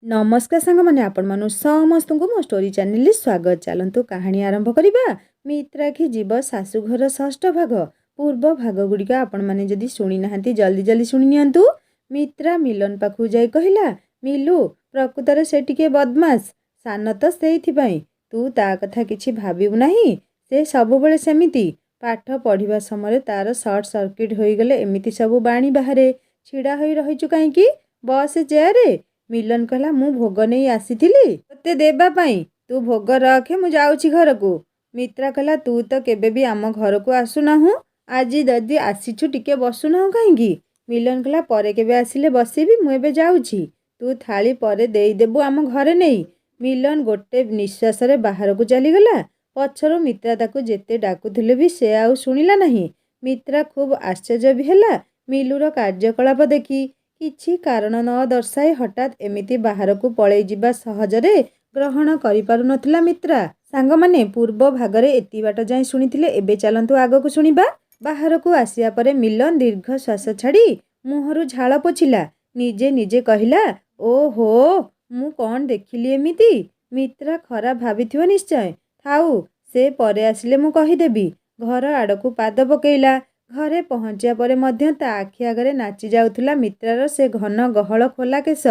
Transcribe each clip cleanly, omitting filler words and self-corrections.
नमस्कार सांग मैंने आपण मानु समस्त को मो स्टोरी चैनल स्वागत। चलतु कहानी आरंभ करवा। मित्राक्षी जीव शाशुघर षष्ठ भाग पूर्व भाग गुड़िक आपण मैंने जदि शुणी ना जल्दी जल्दी शुणी नियंतु। मित्रा मिलन पाखु जाई कहला, मिलू प्रकृतर से टिके बदमाश सान तो से तू ता कथा किछि भाबिबु नाही। से सब बेले सेमिति पाठ पढ़िबा समय तार सर्ट सर्किट हो गले एमिति सब बाणी बाहरे छिड़ा होई रहिचु काईकी बस चेयारे। मिलन कहला, मु भोग नहीं आसीथिली तोते देबा पाई, तू भोग रखे मु जाउछि घर को। मित्रा कहला, तू तो केबे भी आम घर को आसुनाहु, आज जदि आसीछु टिके बसुनाहु काहींकी। मिलन कहला, परे केबे आसिले बसिबी, मु एबे जाउछि, तू थाली परे देई देबु आम घरे नहीं। मिलन गोटे निश्वास रे बाहर को चलीगला। पछरु मित्रा ताकू जेते डाकुथिले भी से आउ शुणिला नहीं। मित्रा खूब आश्चर्य भी हैला मिलूर कार्यकलाप देखी। किछि कारण न दर्शाई हठात एमिति बाहर को पळेई जिबा सहजरे ग्रहण करि पारु नथिला मित्रा। सांग माने पूर्व भागरे एति बाट जाई शुनिथिले, एबे चलंतु आगो को शुनिबा। बाहर को आसिया परे मिलन दीर्घ श्वास छाड़ी मुहरु झाळ पोछिला। निजे निजे कहिला, ओहो मु कौन देखिली एमिति। मित्रा खराब भाबिथिव निश्चय, थाउ से परे आसिले मु कहिदेबी। घर आड़कू पाद पकेइला। घरे पहुँचा पर मध्य ता आखि आगरे नाची जाउथुला मित्रार से घन गहल खोला केस।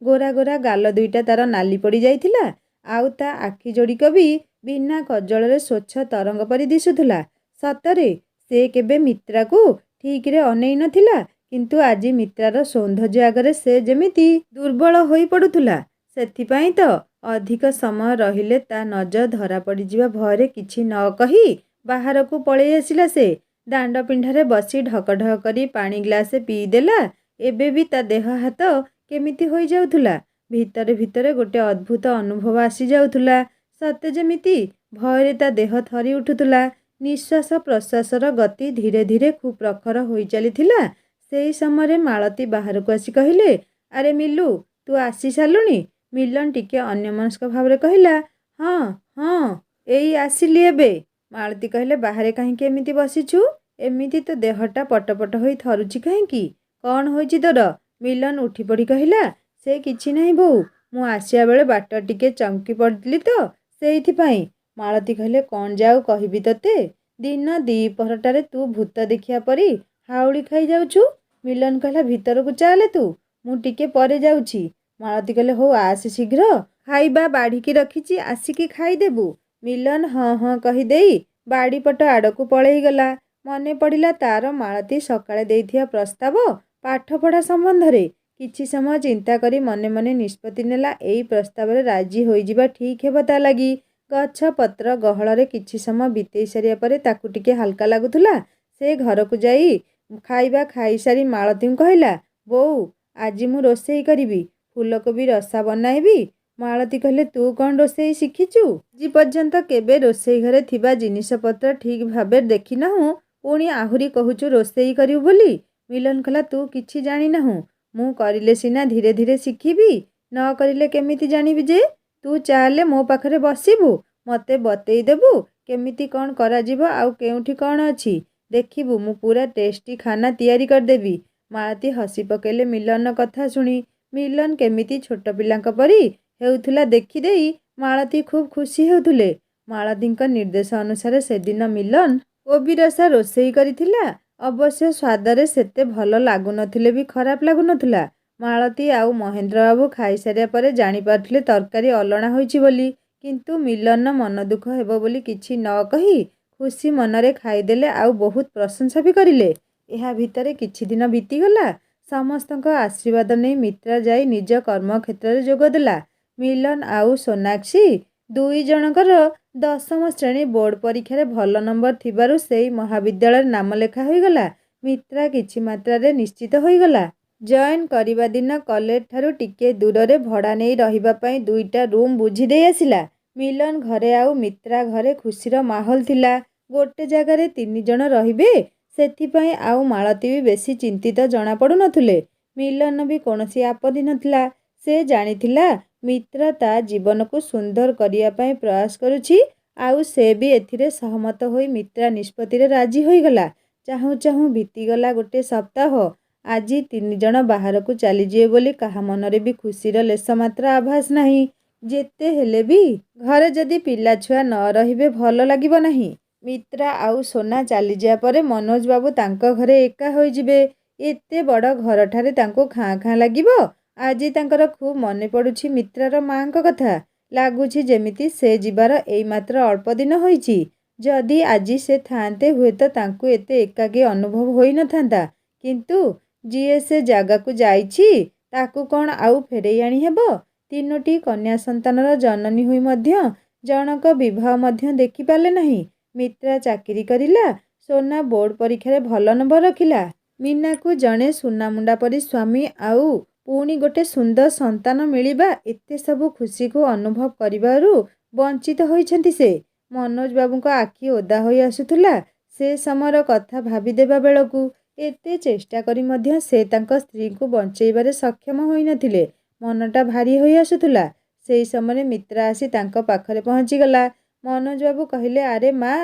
गोरा गोरा गाल दुईटा तार नाली पड़ी जाइथिला। आउ ता आखि जोड़िक भी बिना कजल रे स्वच्छ तरंग परी दिसुथुला। सतरे से केबे मित्रा को ठीक रे अनेई नथिला, किंतु आज मित्रार सौंदर्य आगरे से जेमिति दुर्बल होई पड़ुथुला। सेथिपाई तो अधिक समय रहिले ता नजर धरा पड़ी जिबा भयरे किछि न कही बाहर को पळेई आसिला। से दांड पिंढारे बसी ढक ढक करी पानी ग्लासे पीदेला। एबे भी ता देह हाथ केमिति होई जाउथुला। भितरे भितरे गोटे अद्भुत अनुभव आसी जाउथुला। सते जेमिति भयरे ता देह थरी उठुथुला। निश्वास प्रश्वासर गति धीरे धीरे खूब प्रखर होई चलीथिला। सेई समय मालती बाहर को आसी कहिले, अरे मिलू तू आसी सालुनी। मिलन टिके अन्यमनस्क भावरे कहिला, हाँ हाँ एई आसिली एबे। मालती कहले, बाहरे कहीं एमिति बसीछु, एमिति तो देहटा पटपट होई थरुची कहीं, कौन होईची तोर। मिलन उठी पड़ी कहिला, से किछि नहीं बोऊ, मु आसिया बेले बाट टिके चमकी पड़ली तो सेइथिपाई। मालती कहले, कौन जाऊ कहिबी तोते, दिन दीपहरटारे तू भूत देखिया परी हाउली खाई जाउछु। मिलन कहला, भीतर को चाले तू, मु टिके परे जाउछि। मालती कहले, हो आस शीघ्र, खाइबा बाढ़िकी रखिछि आसिकी खाइदेबु। मिलन हाँ हाँ कहीदेई बाड़ी पट आड़कू पळेई गला। मने पड़िला तार मालती सकाळे देइथिया प्रस्ताव पाठ पढ़ा संबंध रे। किछि समय चिंता करी मने मने निष्पत्ति नेला, एई प्रस्ताव रे राजी होई जिबा ठीक हेबो ता लागी। गछ पत्र गहल रे किछि समय बितेई सारिया परे ताकू टिके हल्का लागुथुला। से घर को जाई खाइबा खाई सारी मालती कहला, बोऊ आज मु रोषेई करिबी, फूलकोबी रसा बनाइबी। मालती कहले, तू कौन रोषेई शिखिचु, आज पर्यंत केबे रोषेई घरे थिबा जिनिस पत्र ठीक भाबे देखि नाहु, पुणी आहुरी कहूचु रोषेई करिउ बोली। मिलन कहला, तू किछि जानि नाहु, मु करिले सिना धीरे धीरे शिखिबी, न करिले केमिति जानिबी जे। तू चाले मो पाखरे बसिबु, मते बतेई देबु केमिति कौन करा जिवो आउ केउठी कौन अछि, देखिबु मु पूरा टेस्टी खाना तैयारी कर देबी। मालती हसी पकेले मिलन कथा शुणी। मिलन केमिति छोट पिलांक परी हेउथुला देखि देई मालती खूब खुशी हेउथुले। मालतींक निर्देश अनुसार से दिन मिलन कोबी रसा रोषेई करिथिला। अवश्य स्वादरे सेते भल लागुनथिले भी खराब लागुनथुला। मालती आउ महेंद्र बाबू खाई सारिया परे जानि पारथिले तरकारी अलणा होईछि बोली, किंतु मिलन मन दुख हेबो बोली किछि न कही खुशी मनरे खाईदेले आउ बहुत प्रशंसा भी करिले। एहा भितरे किछि दिन बीतीगला। समस्तक आशीर्वाद नहीं मित्रा जाई निज कर्म क्षेत्र रे जोग देला। मिलन आउ सोनाक्षी दुई जनकर 10म श्रेणी बोर्ड परीक्षा रे भल नंबर थिबारु सेई महाविद्यालय नाम लेखा होईगला। मित्रा किछि मात्रा रे निश्चित होईगला। जॉइन करिबा दिन कॉलेज ठारू टिके दूर रे भड़ा नहीं रहिबा पई दुईटा रूम बुझी दे आसिला। मिलन घरे आउ मित्रा घरे खुशीर माहौल थिला। गोटे जगह रे 3 जण रहिबे, सेथिपाई आउ मालती भी बेसी चिंतित जना पड़ु नथुले। मिलन भी कोनोसी आपत्ति नथिला। से जानिथिला मित्रा ता जीवन को सुंदर करिया पई प्रयास करुछि, आउ से भी एथिरे सहमत होई मित्रा निष्पत्ति रे राजी होईगला। चाहू चाहू बीतीगला गोटे सप्ताह। ଆଜି 3 ଜଣ ବାହାରକୁ ଚାଲିଯିବେ ବୋଲି କାହା ମନରେ ବି ଖୁସିର ଲେଶ ମାତ୍ର ଆଭାସ ନାହିଁ। ଯେତେ ହେଲେ ବି ଘରେ ଯଦି ପିଲାଛୁଆ ନ ରହିବେ ଭଲ ଲାଗିବ ନାହିଁ। ମିତ୍ରା ଆଉ ସୋନା ଚାଲିଯିବା ପରେ ମନୋଜ ବାବୁ ତାଙ୍କ ଘରେ ଏକା ହୋଇଯିବେ। ଏତେ ବଡ଼ ଘରଠାରେ ତାଙ୍କୁ ଖାଁ ଖାଁ ଲାଗିବ। ଆଜି ତାଙ୍କର ଖୁବ୍ ମନେ ପଡ଼ୁଛି ମିତ୍ରାର ମାଙ୍କ କଥା। ଲାଗୁଛି ଯେମିତି ସେ ଯିବାର ଏଇମାତ୍ର ଅଳ୍ପ ଦିନ ହୋଇଛି। ଯଦି ଆଜି ସେ ଥାଆନ୍ତେ ହୁଏତ ତାଙ୍କୁ ଏତେ ଏକାକୀ ଅନୁଭବ ହୋଇନଥାନ୍ତା। କିନ୍ତୁ ଯିଏ ସେ ଜାଗାକୁ ଯାଇଛି ତାକୁ କ'ଣ ଆଉ ଫେରେଇ ଆଣି ହେବ? 3ଟି କନ୍ୟା ସନ୍ତାନର ଜନନୀ ହୋଇ ମଧ୍ୟ ଜଣକ ବିବାହ ମଧ୍ୟ ଦେଖିପାରିଲେ ନାହିଁ। ମିତ୍ରା ଚାକିରି କରିଲା, ସୋନା ବୋର୍ଡ଼ ପରୀକ୍ଷାରେ ଭଲ ନମ୍ବର ରଖିଲା। ମୀନାକୁ ଜଣେ ସୁନାମୁଣ୍ଡା ପରି ସ୍ୱାମୀ ଆଉ ପୁଣି ଗୋଟେ ସୁନ୍ଦର ସନ୍ତାନ ମିଳିବା ଏତେ ସବୁ ଖୁସିକୁ ଅନୁଭବ କରିବାରୁ ବଞ୍ଚିତ ହୋଇଛନ୍ତି ସେ। ମନୋଜ ବାବୁଙ୍କ ଆଖି ଓଦା ହୋଇ ଆସୁଥିଲା ସେ ସମୟର କଥା ଭାବିଦେବା ବେଳକୁ। ଏତେ ଚେଷ୍ଟା କରି ମଧ୍ୟ ସେ ତାଙ୍କ ସ୍ତ୍ରୀଙ୍କୁ ବଞ୍ଚେଇବାରେ ସକ୍ଷମ ହୋଇନଥିଲେ। ମନଟା ଭାରୀ ହୋଇ ଆସୁଥିଲା। ସେହି ସମୟରେ ମିତ୍ରା ଆସି ତାଙ୍କ ପାଖରେ ପହଞ୍ଚିଗଲା। ମନୋଜ ବାବୁ କହିଲେ, ଆରେ ମା,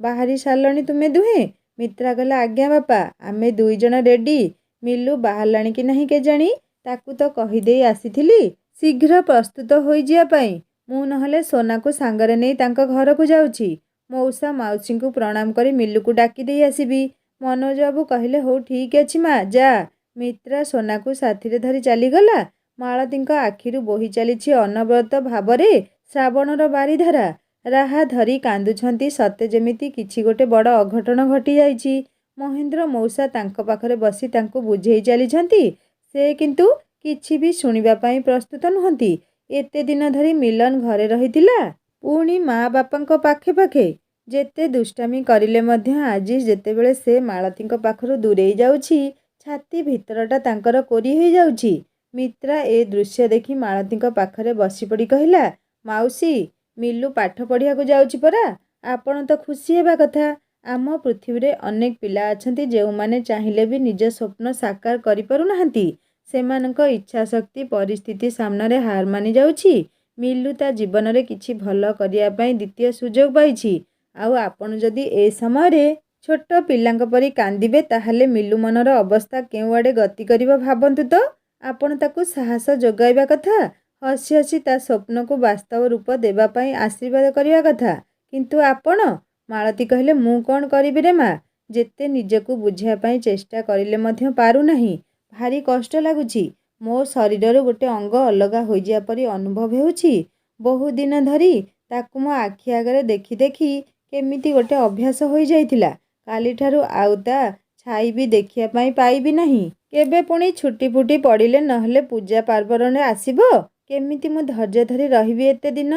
ବାହାରି ସାରିଲଣି ତୁମେ ଦୁହେଁ? ମିତ୍ରା କହିଲା, ଆଜ୍ଞା ବାପା, ଆମେ 2 ଜଣ ରେଡ଼ି। ମିଲୁ ବାହାରିଲାଣି କି ନାହିଁ କେଜାଣି? ତାକୁ ତ କହିଦେଇ ଆସିଥିଲି ଶୀଘ୍ର ପ୍ରସ୍ତୁତ ହୋଇଯିବା ପାଇଁ। ମୁଁ ନହେଲେ ସୋନାକୁ ସାଙ୍ଗରେ ନେଇ ତାଙ୍କ ଘରକୁ ଯାଉଛି। ମଉସା ମାଉସୀଙ୍କୁ ପ୍ରଣାମ କରି ମିଲୁକୁ ଡାକି ଦେଇ ଆସିବି। ମନୋଜ ବାବୁ କହିଲେ, ହଉ ଠିକ୍ ଅଛି ମା, ଯା। ମିତ୍ରା ସୋନାକୁ ସାଥିରେ ଧରି ଚାଲିଗଲା। ମାଳତୀଙ୍କ ଆଖିରୁ ବୋହି ଚାଲିଛି ଅନବରତ ଭାବରେ ଶ୍ରାବଣର ବାରିଧାରା। ରାହା ଧରି କାନ୍ଦୁଛନ୍ତି ସତେ ଯେମିତି କିଛି ଗୋଟେ ବଡ଼ ଅଘଟଣ ଘଟିଯାଇଛି। ମହେନ୍ଦ୍ର ମଉସା ତାଙ୍କ ପାଖରେ ବସି ତାଙ୍କୁ ବୁଝେଇ ଚାଲିଛନ୍ତି। ସେ କିନ୍ତୁ କିଛି ବି ଶୁଣିବା ପାଇଁ ପ୍ରସ୍ତୁତ ନୁହନ୍ତି। ଏତେ ଦିନ ଧରି ମିଲନ ଘରେ ରହିଥିଲା, ପୁଣି ମା ବାପାଙ୍କ ପାଖେ ପାଖେ। ଯେତେ ଦୁଷ୍ଟାମି କରିଲେ ମଧ୍ୟ ଆଜି ଯେତେବେଳେ ସେ ମାଳତୀଙ୍କ ପାଖରୁ ଦୂରେଇ ଯାଉଛି, ଛାତି ଭିତରଟା ତାଙ୍କର କୋରି ହୋଇଯାଉଛି। ମିତ୍ରା ଏ ଦୃଶ୍ୟ ଦେଖି ମାଳତୀଙ୍କ ପାଖରେ ବସିପଡ଼ି କହିଲା, ମାଉସୀ, ମିଲୁ ପାଠ ପଢ଼ିବାକୁ ଯାଉଛି ପରା। ଆପଣ ତ ଖୁସି ହେବା କଥା। ଆମ ପୃଥିବୀରେ ଅନେକ ପିଲା ଅଛନ୍ତି ଯେଉଁମାନେ ଚାହିଁଲେ ବି ନିଜ ସ୍ୱପ୍ନ ସାକାର କରିପାରୁନାହାନ୍ତି। ସେମାନଙ୍କ ଇଚ୍ଛାଶକ୍ତି ପରିସ୍ଥିତି ସାମ୍ନାରେ ହାର ମାନିଯାଉଛି। ମିଲୁ ତା ଜୀବନରେ କିଛି ଭଲ କରିବା ପାଇଁ ଦ୍ୱିତୀୟ ସୁଯୋଗ ପାଇଛି। ଆଉ ଆପଣ ଯଦି ଏ ସମୟରେ ଛୋଟ ପିଲାଙ୍କ ପରି କାନ୍ଦିବେ ତାହେଲେ ମିଲୁ ମନର ଅବସ୍ଥା କେଉଁଆଡ଼େ ଗତି କରିବ ଭାବନ୍ତୁ ତ। ଆପଣ ତାକୁ ସାହସ ଯୋଗାଇବା କଥା, ହସି ହସି ତା ସ୍ୱପ୍ନକୁ ବାସ୍ତବ ରୂପ ଦେବା ପାଇଁ ଆଶୀର୍ବାଦ କରିବା କଥା। କିନ୍ତୁ ଆପଣ? ମାଳତୀ କହିଲେ, ମୁଁ କ'ଣ କରିବି ରେ ମା? ଯେତେ ନିଜକୁ ବୁଝିବା ପାଇଁ ଚେଷ୍ଟା କରିଲେ ମଧ୍ୟ ପାରୁନାହିଁ। ଭାରି କଷ୍ଟ ଲାଗୁଛି। ମୋ ଶରୀରରୁ ଗୋଟେ ଅଙ୍ଗ ଅଲଗା ହୋଇଯିବା ପରି ଅନୁଭବ ହେଉଛି। ବହୁ ଦିନ ଧରି ତାକୁ ମୋ ଆଖି ଆଗରେ ଦେଖି ଦେଖି କେମିତି ଗୋଟେ ଅଭ୍ୟାସ ହୋଇଯାଇଥିଲା। କାଲିଠାରୁ ଆଉ ତା ଛାଇ ବି ଦେଖିବା ପାଇଁ ପାଇବି ନାହିଁ। କେବେ ପୁଣି ଛୁଟି ଫୁଟି ପଡ଼ିଲେ ନହେଲେ ପୂଜା ପାର୍ବଣରେ ଆସିବ। କେମିତି ମୁଁ ଧୈର୍ଯ୍ୟ ଧରି ରହିବି ଏତେ ଦିନ?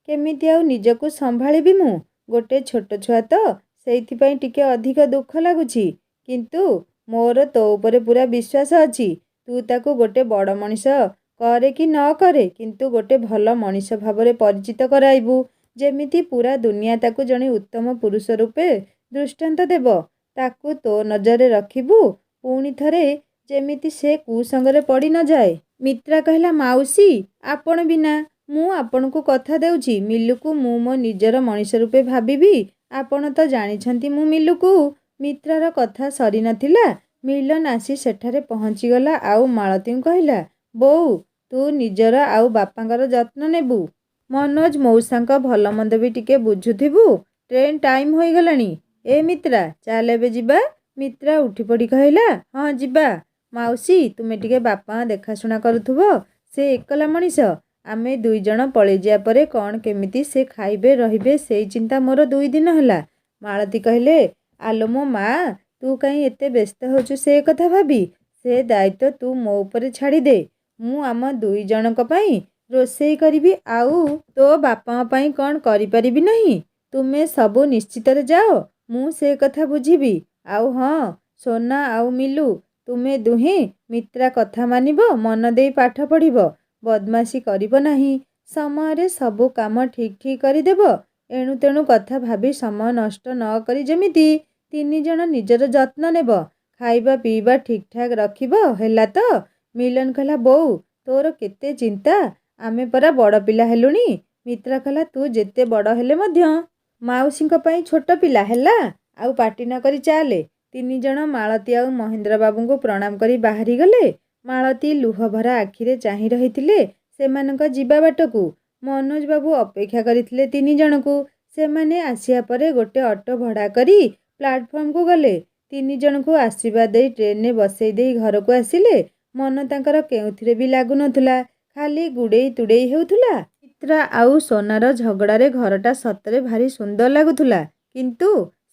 କେମିତି ଆଉ ନିଜକୁ ସମ୍ଭାଳିବି ମୁଁ? ଗୋଟେ ଛୋଟ ଛୁଆ ତ, ସେଇଥିପାଇଁ ଟିକେ ଅଧିକ ଦୁଃଖ ଲାଗୁଛି। କିନ୍ତୁ ମୋର ତୋ ଉପରେ ପୁରା ବିଶ୍ୱାସ ଅଛି। ତୁ ତାକୁ ଗୋଟେ ବଡ଼ ମଣିଷ କରେ କି ନ କରେ, କିନ୍ତୁ ଗୋଟେ ଭଲ ମଣିଷ ଭାବରେ ପରିଚିତ କରାଇବୁ। ଯେମିତି ପୁରା ଦୁନିଆ ତାକୁ ଜଣେ ଉତ୍ତମ ପୁରୁଷ ରୂପେ ଦୃଷ୍ଟାନ୍ତ ଦେବ। ତାକୁ ତୋ ନଜରରେ ରଖିବୁ। ପୁଣି ଥରେ ଯେମିତି ସେ କୁସଙ୍ଗରେ ପଡ଼ି ନ ଯାଏ। ମିତ୍ରା କହିଲା, ମାଉସୀ, ଆପଣ ବିନା ମୁଁ ଆପଣଙ୍କୁ କଥା ଦେଉଛି ମିଲୁକୁ ମୁଁ ମୋ ନିଜର ମଣିଷ ରୂପେ ଭାବିବି। ଆପଣ ତ ଜାଣିଛନ୍ତି ମୁଁ ମିଲୁକୁ। ମିତ୍ରାର କଥା ସରିନଥିଲା, ମିଲନ ଆସି ସେଠାରେ ପହଞ୍ଚିଗଲା ଆଉ ମାଳତୀଙ୍କୁ କହିଲା, ବୋଉ, ତୁ ନିଜର ଆଉ ବାପାଙ୍କର ଯତ୍ନ ନେବୁ। ମନୋଜ ମଉସାଙ୍କ ଭଲ ମନ୍ଦ ବି ଟିକେ ବୁଝୁଥିବୁ। ଟ୍ରେନ୍ ଟାଇମ୍ ହୋଇଗଲାଣି। ଏ ମିତ୍ରା, ଚାଲ ଏବେ ଯିବା। ମିତ୍ରା ଉଠିପଡ଼ି କହିଲା, ହଁ ଯିବା। ମାଉସୀ, ତୁମେ ଟିକେ ବାପା ଦେଖାଶୁଣା କରୁଥିବ। ସେ ଏକଲା ମଣିଷ। ଆମେ 2 ଜଣ ପଳେଇଯିବା ପରେ କ'ଣ କେମିତି ସେ ଖାଇବେ ରହିବେ ସେଇ ଚିନ୍ତା ମୋର 2 ଦିନ ହେଲା। ମାଳତୀ କହିଲେ, ଆଲୋ ମୋ ମା, ତୁ କାହିଁ ଏତେ ବ୍ୟସ୍ତ ହେଉଛୁ ସେ କଥା ଭାବି? ସେ ଦାୟିତ୍ୱ ତୁ ମୋ ଉପରେ ଛାଡ଼ିଦେ। ମୁଁ ଆମ 2 ଜଣଙ୍କ ପାଇଁ ରୋଷେଇ କରିବି ଆଉ ତୋ ବାପାଙ୍କ ପାଇଁ କ'ଣ କରିପାରିବି ନାହିଁ? ତୁମେ ସବୁ ନିଶ୍ଚିତରେ ଯାଅ, ମୁଁ ସେ କଥା ବୁଝିବି। ଆଉ ହଁ, ସୋନା ଆଉ ମିଲୁ, ତୁମେ ଦୁହେଁ ମିତ୍ରା କଥା ମାନିବ, ମନ ଦେଇ ପାଠ ପଢ଼ିବ, ବଦମାସି କରିବ ନାହିଁ। ସମୟରେ ସବୁ କାମ ଠିକ୍ ଠିକ୍ କରିଦେବ। ଏଣୁ ତେଣୁ କଥା ଭାବି ସମୟ ନଷ୍ଟ ନ କରି ଯେମିତି 3 ଜଣ ନିଜର ଯତ୍ନ ନେବ। ଖାଇବା ପିଇବା ଠିକ୍ ଠାକ୍ ରଖିବ, ହେଲା ତ? ମିଲନ କହିଲା, ବୋଉ, ତୋର କେତେ ଚିନ୍ତା। ଆମେ ପରା ବଡ଼ ପିଲା ହେଲୁଣି। ମିତ୍ରା କହିଲା, ତୁ ଯେତେ ବଡ଼ ହେଲେ ମଧ୍ୟ ମାଉସୀଙ୍କ ପାଇଁ ଛୋଟ ପିଲା, ହେଲା? ଆଉ ପାଟି ନ କରି ଚାଲେ। ତିନି ଜଣ ମାଳତୀ ଆଉ ମହେନ୍ଦ୍ର ବାବୁଙ୍କୁ ପ୍ରଣାମ କରି ବାହାରି ଗଲେ। ମାଳତୀ ଲୁହଭରା ଆଖିରେ ଚାହିଁ ରହିଥିଲେ ସେମାନଙ୍କ ଯିବା ବାଟକୁ। ମନୋଜ ବାବୁ ଅପେକ୍ଷା କରିଥିଲେ ତିନି ଜଣଙ୍କୁ। ସେମାନେ ଆସିବା ପରେ ଗୋଟେ ଅଟୋ ଭଡ଼ା କରି ପ୍ଲାଟଫର୍ମକୁ ଗଲେ। ତିନି ଜଣଙ୍କୁ ଆଶୀର୍ବାଦ ଦେଇ ଟ୍ରେନରେ ବସେଇ ଦେଇ ଘରକୁ ଆସିଲେ। ମନ ତାଙ୍କର କେଉଁଥିରେ ବି ଲାଗୁନଥିଲା, ଖାଲି ଗୁଡ଼େଇ ତୁଡ଼େଇ ହେଉଥିଲା। ମିତ୍ରା ଆଉ ସୋନାର ଝଗଡ଼ାରେ ଘରଟା ସତରେ ଭାରି ସୁନ୍ଦର ଲାଗୁଥିଲା। କିନ୍ତୁ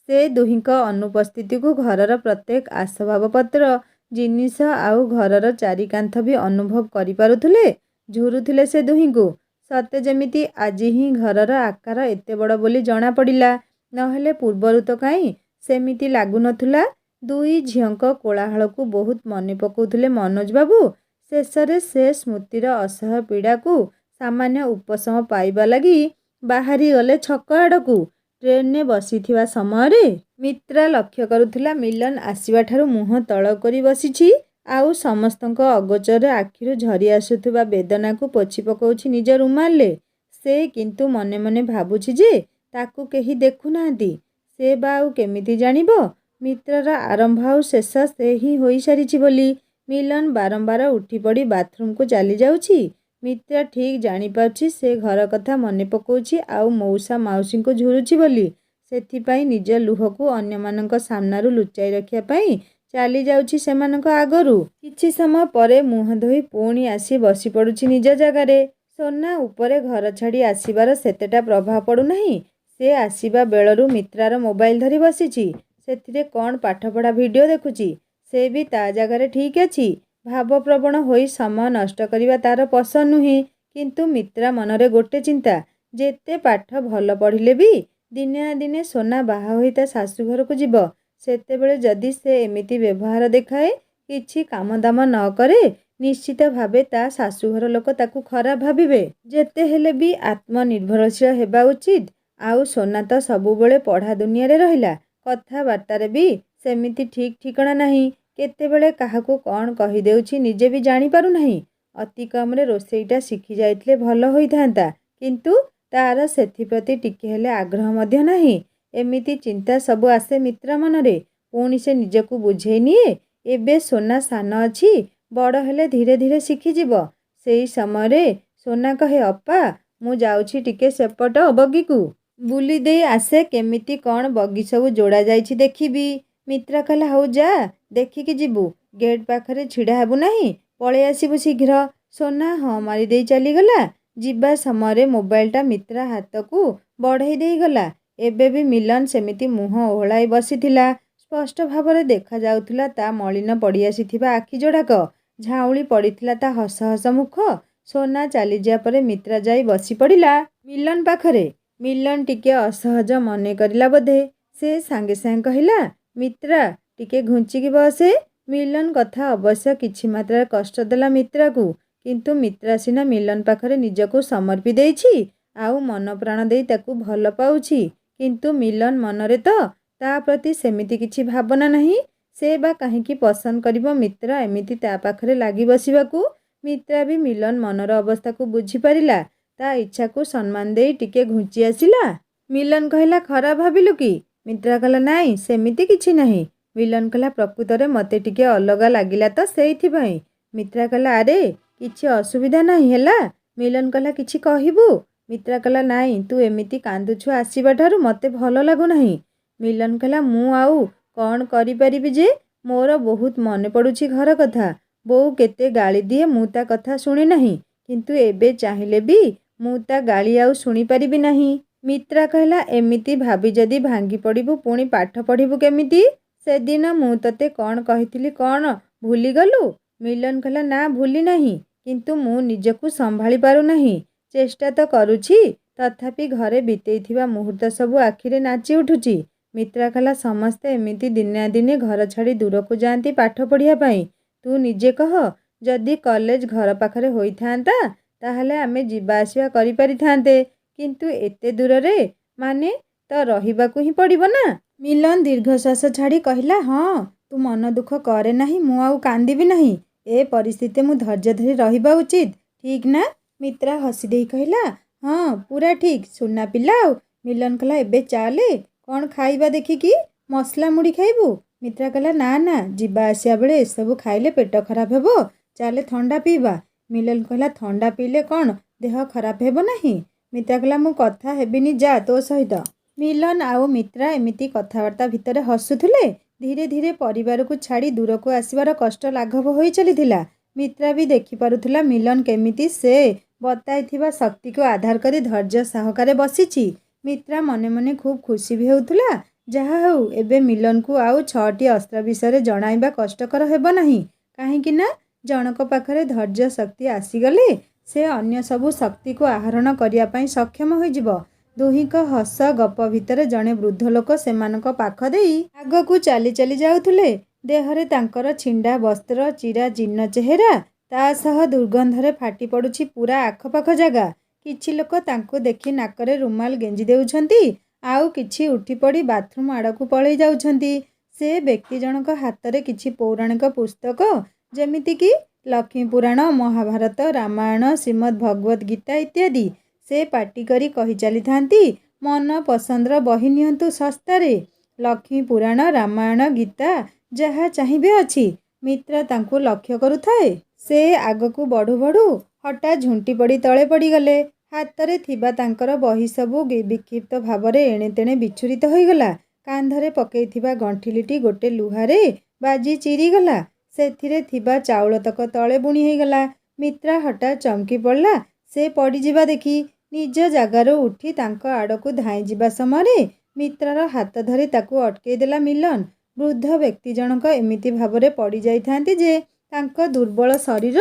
ସେ ଦୁହିଁଙ୍କ ଅନୁପସ୍ଥିତିକୁ ଘରର ପ୍ରତ୍ୟେକ ଆସବାବପତ୍ର, ଜିନିଷ ଆଉ ଘରର ଚାରିକାନ୍ଥ ବି ଅନୁଭବ କରିପାରୁଥିଲେ। ଝୁରୁଥିଲେ ସେ ଦୁହିଁଙ୍କୁ। ସତେ ଯେମିତି ଆଜି ହିଁ ଘରର ଆକାର ଏତେ ବଡ଼ ବୋଲି ଜଣାପଡ଼ିଲା। ନହେଲେ ପୂର୍ବରୁ ତ କାହିଁ ସେମିତି ଲାଗୁନଥିଲା। ଦୁଇ ଝିଅଙ୍କ କୋଳାହଳକୁ ବହୁତ ମନେ ପକାଉଥିଲେ ମନୋଜ ବାବୁ। ଶେଷରେ ସେ ସ୍ମୃତିର ଅସହ୍ୟ ପୀଡ଼ାକୁ ସାମାନ୍ୟ ଉପଶମ ପାଇବା ଲାଗି ବାହାରି ଗଲେ ଛକ ଆଡ଼କୁ। ଟ୍ରେନରେ ବସିଥିବା ସମୟରେ ମିତ୍ରା ଲକ୍ଷ୍ୟ କରୁଥିଲା ମିଲନ ଆସିବାଠାରୁ ମୁହଁ ତଳ କରି ବସିଛି, ଆଉ ସମସ୍ତଙ୍କ ଅଗୋଚରରେ ଆଖିରୁ ଝରି ଆସୁଥିବା ବେଦନାକୁ ପୋଛି ପକାଉଛି ନିଜ ରୁମାଲରେ। ସେ କିନ୍ତୁ ମନେ ମନେ ଭାବୁଛି ଯେ ତାକୁ କେହି ଦେଖୁନାହାନ୍ତି। ସେ ବା ଆଉ କେମିତି ଜାଣିବ ମିତ୍ରାର ଆରମ୍ଭ ଆଉ ଶେଷ ସେ ହିଁ ହୋଇସାରିଛି ବୋଲି। ମିଲନ ବାରମ୍ବାର ଉଠିପଡ଼ି ବାଥରୁମକୁ ଚାଲିଯାଉଛି। ମିତ୍ରା ଠିକ୍ ଜାଣିପାରୁଛି ସେ ଘର କଥା ମନେ ପକାଉଛି ଆଉ ମଉସା ମାଉସୀଙ୍କୁ ଝୁରୁଛି ବୋଲି। ସେଥିପାଇଁ ନିଜ ଲୁହକୁ ଅନ୍ୟମାନଙ୍କ ସାମ୍ନାରୁ ଲୁଚାଇ ରଖିବା ପାଇଁ ଚାଲି ଯାଉଛି ସେମାନଙ୍କ ଆଗରୁ। କିଛି ସମୟ ପରେ ମୁହଁ ଧୋଇ ପୁଣି ଆସି ବସି ପଡ଼ୁଛି ନିଜ ଜାଗାରେ। ସୋନା ଉପରେ ଘର ଛାଡ଼ି ଆସିବାର ସେତେଟା ପ୍ରଭାବ ପଡ଼ୁନାହିଁ। ସେ ଆସିବା ବେଳରୁ ମିତ୍ରାର ମୋବାଇଲ ଧରି ବସିଛି। ସେଥିରେ କ'ଣ ପାଠପଢ଼ା ଭିଡ଼ିଓ ଦେଖୁଛି। ସେ ବି ତା ଜାଗାରେ ଠିକ୍ ଅଛି। ଭାବପ୍ରବଣ ହୋଇ ସମୟ ନଷ୍ଟ କରିବା ତାର ପସନ୍ଦ ନୁହେଁ। କିନ୍ତୁ ମିତ୍ରା ମନରେ ଗୋଟେ ଚିନ୍ତା, ଯେତେ ପାଠ ଭଲ ପଢ଼ିଲେ ବି ଦିନେ ନା ଦିନେ ସୋନା ବାହା ହୋଇ ତା ଶାଶୁଘରକୁ ଯିବ। ସେତେବେଳେ ଯଦି ସେ ଏମିତି ବ୍ୟବହାର ଦେଖାଏ, କିଛି କାମଦାମ ନ କରେ, ନିଶ୍ଚିତ ଭାବେ ତା ଶାଶୁଘର ଲୋକ ତାକୁ ଖରାପ ଭାବିବେ। ଯେତେ ହେଲେ ବି ଆତ୍ମନିର୍ଭରଶୀଳ ହେବା ଉଚିତ। ଆଉ ସୋନା ତ ସବୁବେଳେ ପଢ଼ା ଦୁନିଆରେ ରହିଲା। କଥାବାର୍ତ୍ତାରେ ବି ସେମିତି ଠିକ୍ ଠିକଣା ନାହିଁ। କେତେବେଳେ କାହାକୁ କ'ଣ କହିଦେଉଛି ନିଜେ ବି ଜାଣିପାରୁନାହିଁ। ଅତି କମରେ ରୋଷେଇଟା ଶିଖି ଯାଇଥିଲେ ଭଲ ହୋଇଥାନ୍ତା। କିନ୍ତୁ ତାର ସେଥିପ୍ରତି ଟିକେ ହେଲେ ଆଗ୍ରହ ମଧ୍ୟ ନାହିଁ। ଏମିତି ଚିନ୍ତା ସବୁ ଆସେ ମିତ୍ରା ମନରେ। ପୁଣି ସେ ନିଜକୁ ବୁଝେଇ ନିଏ, ଏବେ ସୋନା ସାନ ଅଛି, ବଡ଼ ହେଲେ ଧୀରେ ଧୀରେ ଶିଖିଯିବ। ସେଇ ସମୟରେ ସୋନା କହେ, ଅପା ମୁଁ ଯାଉଛି ଟିକେ ସେପଟ ବଗିକୁ ବୁଲି ଦେଇ ଆସେ, କେମିତି କ'ଣ ବଗି ସବୁ ଯୋଡ଼ା ଯାଇଛି ଦେଖିବି। ମିତ୍ରା କହିଲା, ହଉ ଯା, ଦେଖିକି ଯିବୁ। ଗେଟ୍ ପାଖରେ ଛିଡ଼ା ହେବୁ ନାହିଁ, ପଳେଇ ଆସିବୁ ଶୀଘ୍ର। ସୋନା ହଁ ମାରିଦେଇ ଚାଲିଗଲା। ଯିବା ସମୟରେ ମୋବାଇଲଟା ମିତ୍ରା ହାତକୁ ବଢ଼େଇ ଦେଇଗଲା। ଏବେ ବି ମିଲନ ସେମିତି ମୁହଁ ଓହଳାଇ ବସିଥିଲା। ସ୍ପଷ୍ଟ ଭାବରେ ଦେଖାଯାଉଥିଲା ତା ମଳିନ ପଡ଼ିଆସିଥିବା ଆଖି ଯୋଡ଼ାକ। ଝାଉଁଳି ପଡ଼ିଥିଲା ତା ହସ ହସ ମୁଖ। ସୋନା ଚାଲିଯିବା ପରେ ମିତ୍ରା ଯାଇ ବସି ପଡ଼ିଲା ମିଲନ ପାଖରେ। ମିଲନ ଟିକେ ଅସହଜ ମନେ କରିଲା ବୋଧେ। ସେ ସାଙ୍ଗେ ସାଙ୍ଗେ କହିଲା, ମିତ୍ରା ଟିକେ ଘୁଞ୍ଚିକି ବସେ। ମିଲନ କଥା ଅବଶ୍ୟ କିଛି ମାତ୍ରାରେ କଷ୍ଟ ଦେଲା ମିତ୍ରାକୁ। କିନ୍ତୁ ମିତ୍ରା ସିନା ମିଲନ ପାଖରେ ନିଜକୁ ସମର୍ପି ଦେଇଛି, ଆଉ ମନ ପ୍ରାଣ ଦେଇ ତାକୁ ଭଲ ପାଉଛି। କିନ୍ତୁ ମିଲନ ମନରେ ତ ତା ପ୍ରତି ସେମିତି କିଛି ଭାବନା ନାହିଁ। ସେ ବା କାହିଁକି ପସନ୍ଦ କରିବ ମିତ୍ରା ଏମିତି ତା ପାଖରେ ଲାଗି ବସିବାକୁ। ମିତ୍ରା ବି ମିଲନ ମନର ଅବସ୍ଥାକୁ ବୁଝିପାରିଲା। ତା ଇଚ୍ଛାକୁ ସମ୍ମାନ ଦେଇ ଟିକେ ଘୁଞ୍ଚି ଆସିଲା। ମିଲନ କହିଲା, ଖରାପ ଭାବିଲୁ କି? ମିତ୍ରା କହିଲା, ନାଇଁ ସେମିତି କିଛି ନାହିଁ। ମିଲନ କହିଲା, ପ୍ରକୃତରେ ମୋତେ ଟିକେ ଅଲଗା ଲାଗିଲା ତ ସେଇଥିପାଇଁ। ମିତ୍ରା କହିଲା, ଆରେ କିଛି ଅସୁବିଧା ନାହିଁ ହେଲା। ମିଲନ କହିଲା, କିଛି କହିବୁ? ମିତ୍ରା କହିଲା, ନାଇଁ ତୁ ଏମିତି କାନ୍ଦୁଛୁ ଆସିବାଠାରୁ ମୋତେ ଭଲ ଲାଗୁନାହିଁ। ମିଲନ କହିଲା, ମୁଁ ଆଉ କ'ଣ କରିପାରିବି ଯେ? ମୋର ବହୁତ ମନେ ପଡ଼ୁଛି ଘର କଥା। ବୋଉ କେତେ ଗାଳି ଦିଏ, ମୁଁ ତା କଥା ଶୁଣେ ନାହିଁ। କିନ୍ତୁ ଏବେ ଚାହିଁଲେ ବି ମୁଁ ତା ଗାଳି ଆଉ ଶୁଣିପାରିବି ନାହିଁ। ମିତ୍ରା କହିଲା, ଏମିତି ଭାବି ଯଦି ଭାଙ୍ଗି ପଡ଼ିବୁ ପୁଣି ପାଠ ପଢ଼ିବୁ କେମିତି? ସେଦିନ ମୁଁ ତୋତେ କ'ଣ କହିଥିଲି କ'ଣ ଭୁଲିଗଲୁ? ମିଲନ କହିଲା, ନା ଭୁଲି ନାହିଁ, କିନ୍ତୁ ମୁଁ ନିଜକୁ ସମ୍ଭାଳି ପାରୁନାହିଁ। ଚେଷ୍ଟା ତ କରୁଛି, ତଥାପି ଘରେ ବିତେଇଥିବା ମୁହୂର୍ତ୍ତ ସବୁ ଆଖିରେ ନାଚି ଉଠୁଛି। ମିତ୍ରା କହିଲା, ସମସ୍ତେ ଏମିତି ଦିନେ ନା ଦିନେ ଘର ଛାଡ଼ି ଦୂରକୁ ଯାଆନ୍ତି ପାଠ ପଢ଼ିବା ପାଇଁ। ତୁ ନିଜେ କହ, ଯଦି କଲେଜ ଘର ପାଖରେ ହୋଇଥାନ୍ତା ତାହେଲେ ଆମେ ଯିବା ଆସିବା କରିପାରିଥାନ୍ତେ। କିନ୍ତୁ ଏତେ ଦୂରରେ ମାନେ ତ ରହିବାକୁ ହିଁ ପଡ଼ିବ ନା। ମିଲନ ଦୀର୍ଘଶ୍ୱାସ ଛାଡ଼ି କହିଲା, ହଁ ତୁ ମନ ଦୁଃଖ କରେ ନାହିଁ, ମୁଁ ଆଉ କାନ୍ଦିବି ନାହିଁ। ଏ ପରିସ୍ଥିତିରେ ମୁଁ ଧୈର୍ଯ୍ୟ ଧରି ରହିବା ଉଚିତ, ଠିକ୍ ନା? ମିତ୍ରା ହସି ଦେଇ କହିଲା, ହଁ ପୁରା ଠିକ୍, ସୁନା ପିଲା ଆଉ। ମିଲନ କହିଲା, ଏବେ ଚାଲେ, କ'ଣ ଖାଇବା ଦେଖିକି। ମସଲା ମୁଢ଼ି ଖାଇବୁ? ମିତ୍ରା କହିଲା ନା ନା, ଯିବା ଆସିବା ବେଳେ ଏସବୁ ଖାଇଲେ ପେଟ ଖରାପ ହେବ, ଚାଲେ ଥଣ୍ଡା ପିଇବା। ମିଲନ କହିଲା ଥଣ୍ଡା ପିଇଲେ କ'ଣ ଦେହ ଖରାପ ହେବ ନାହିଁ? ମିତ୍ରା କହିଲା ମୁଁ କଥା ହେବିନି, ଯା ତୋ ସହିତ। ମିଲନ ଆଉ ମିତ୍ରା ଏମିତି କଥାବାର୍ତ୍ତା ଭିତରେ ହସୁଥିଲେ। ଧୀରେ ଧୀରେ ପରିବାରକୁ ଛାଡ଼ି ଦୂରକୁ ଆସିବାର କଷ୍ଟ ଲାଘବ ହୋଇ ଚାଲିଥିଲା। ମିତ୍ରା ବି ଦେଖିପାରୁଥିଲା ମିଲନ କେମିତି ସେ ବତାଇଥିବା ଶକ୍ତିକୁ ଆଧାର କରି ଧୈର୍ଯ୍ୟ ସହକାରେ ବସିଛି। ମିତ୍ରା ମନେ ମନେ ଖୁବ୍ ଖୁସି ବି ହେଉଥିଲା। ଯାହା ହେଉ ଏବେ ମିଲନକୁ ଆଉ 6ଟି ଅସ୍ତ୍ର ବିଷୟରେ ଜଣାଇବା କଷ୍ଟକର ହେବ ନାହିଁ। କାହିଁକି ନା ଜଣକ ପାଖରେ ଧୈର୍ଯ୍ୟ ଶକ୍ତି ଆସିଗଲେ ସେ ଅନ୍ୟ ସବୁ ଶକ୍ତିକୁ ଆହରଣ କରିବା ପାଇଁ ସକ୍ଷମ ହୋଇଯିବ। ଦୁହିଁଙ୍କ ହସ ଗପ ଭିତରେ ଜଣେ ବୃଦ୍ଧ ଲୋକ ସେମାନଙ୍କ ପାଖ ଦେଇ ଆଗକୁ ଚାଲି ଚାଲି ଯାଉଥିଲେ। ଦେହରେ ତାଙ୍କର ଛିଣ୍ଡା ବସ୍ତ୍ର, ଚିରା ଜୀର୍ଣ୍ଣ ଚେହେରା, ତା ସହ ଦୁର୍ଗନ୍ଧରେ ଫାଟି ପଡ଼ୁଛି ପୁରା ଆଖପାଖ ଜାଗା। କିଛି ଲୋକ ତାଙ୍କୁ ଦେଖି ନାକରେ ରୁମାଲ ଗେଞ୍ଜି ଦେଉଛନ୍ତି, ଆଉ କିଛି ଉଠିପଡ଼ି ବାଥରୁମ୍ ଆଡ଼କୁ ପଳେଇ ଯାଉଛନ୍ତି। ସେ ବ୍ୟକ୍ତି ଜଣକ ହାତରେ କିଛି ପୌରାଣିକ ପୁସ୍ତକ ଯେମିତିକି ଲକ୍ଷ୍ମୀ ପୁରାଣ, ମହାଭାରତ, ରାମାୟଣ, ଶ୍ରୀମଦ୍ ଭଗବତ ଗୀତା ଇତ୍ୟାଦି। ସେ ପାଟି କରି କହି ଚାଲିଥାନ୍ତି, ମନ ପସନ୍ଦର ବହି ନିଅନ୍ତୁ ଶସ୍ତାରେ, ଲକ୍ଷ୍ମୀ ପୁରାଣ, ରାମାୟଣ, ଗୀତା ଯାହା ଚାହିଁବେ ଅଛି। ମିତ୍ରା ତାଙ୍କୁ ଲକ୍ଷ୍ୟ କରୁଥାଏ। ସେ ଆଗକୁ ବଢ଼ୁ ବଢ଼ୁ ହଠାତ୍ ଝୁଣ୍ଟି ପଡ଼ି ତଳେ ପଡ଼ିଗଲେ। ହାତରେ ଥିବା ତାଙ୍କର ବହି ସବୁ ବିକ୍ଷିପ୍ତ ଭାବରେ ଏଣେ ତେଣେ ବିଛୁରିତ ହୋଇଗଲା। କାନ୍ଧରେ ପକେଇଥିବା ଗଣ୍ଠିଲିଟି ଗୋଟେ ଲୁହାରେ ବାଜି ଚିରିଗଲା। ସେଥିରେ ଥିବା ଚାଉଳତକ ତଳେ ବୁଣି ହୋଇଗଲା। ମିତ୍ରା ହଠାତ୍ ଚମକି ପଡ଼ିଲା ସେ ପଡ଼ିଯିବା ଦେଖି। ନିଜ ଜାଗାରୁ ଉଠି ତାଙ୍କ ଆଡ଼କୁ ଧାଇଁ ଯିବା ସମୟରେ ମିତ୍ରାର ହାତ ଧରି ତାକୁ ଅଟକେଇ ଦେଲା ମିଲନ। ବୃଦ୍ଧ ବ୍ୟକ୍ତି ଜଣକ ଏମିତି ଭାବରେ ପଡ଼ିଯାଇଥାନ୍ତି ଯେ ତାଙ୍କ ଦୁର୍ବଳ ଶରୀର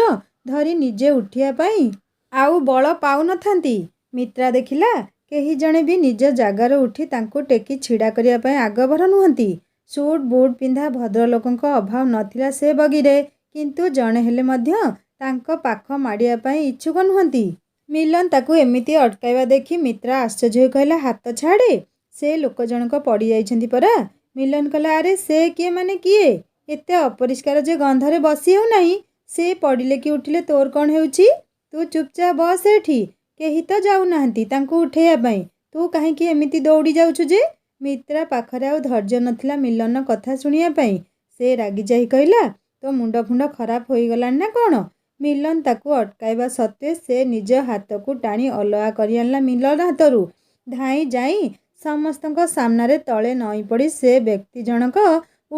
ଧରି ନିଜେ ଉଠିବା ପାଇଁ ଆଉ ବଳ ପାଉନଥାନ୍ତି। ମିତ୍ରା ଦେଖିଲା କେହି ଜଣେ ବି ନିଜ ଜାଗାରୁ ଉଠି ତାଙ୍କୁ ଟେକି ଛିଡ଼ା କରିବା ପାଇଁ ଆଗଭର ନୁହନ୍ତି। ସୁଟ୍ ବୁଟ୍ ପିନ୍ଧା ଭଦ୍ରଲୋକଙ୍କ ଅଭାବ ନଥିଲା ସେ ବଗିରେ, କିନ୍ତୁ ଜଣେ ହେଲେ ମଧ୍ୟ ତାଙ୍କ ପାଖ ମାଡ଼ିବା ପାଇଁ ଇଚ୍ଛୁକ ନୁହନ୍ତି। ମିଲନ ତାକୁ ଏମିତି ଅଟକାଇବା ଦେଖି ମିତ୍ରା ଆଶ୍ଚର୍ଯ୍ୟ ହୋଇ କହିଲା ହାତ ଛାଡ଼େ, ସେ ଲୋକ ଜଣକ ପଡ଼ିଯାଇଛନ୍ତି ପରା। ମିଲନ କହିଲା ଆରେ ସେ କିଏ ମାନେ କିଏ? ଏତେ ଅପରିଷ୍କାର ଯେ ଗନ୍ଧରେ ବସି ହେଉନାହିଁ। ସେ ପଡ଼ିଲେ କି ଉଠିଲେ ତୋର କ'ଣ ହେଉଛି? ତୁ ଚୁପଚାପ ବସ ଏଠି, କେହି ତ ଯାଉନାହାନ୍ତି ତାଙ୍କୁ ଉଠେଇବା ପାଇଁ, ତୁ କାହିଁକି ଏମିତି ଦୌଡ଼ି ଯାଉଛୁ ଯେ? ମିତ୍ରା ପାଖରେ ଆଉ ଧୈର୍ଯ୍ୟ ନଥିଲା ମିଲନର କଥା ଶୁଣିବା ପାଇଁ। ସେ ରାଗିଯାଇ କହିଲା ତୋ ମୁଣ୍ଡ ଫୁଣ୍ଡ ଖରାପ ହୋଇଗଲାଣି ନା କ'ଣ? ମିଲନ ତାକୁ ଅଟକାଇବା ସତ୍ତ୍ୱେ ସେ ନିଜ ହାତକୁ ଟାଣି ଅଲଗା କରି ଆଣିଲା ମିଲନ ହାତରୁ। ଧାଇଁ ଯାଇ ସମସ୍ତଙ୍କ ସାମ୍ନାରେ ତଳେ ନଇଁ ପଡ଼ି ସେ ବ୍ୟକ୍ତି ଜଣକ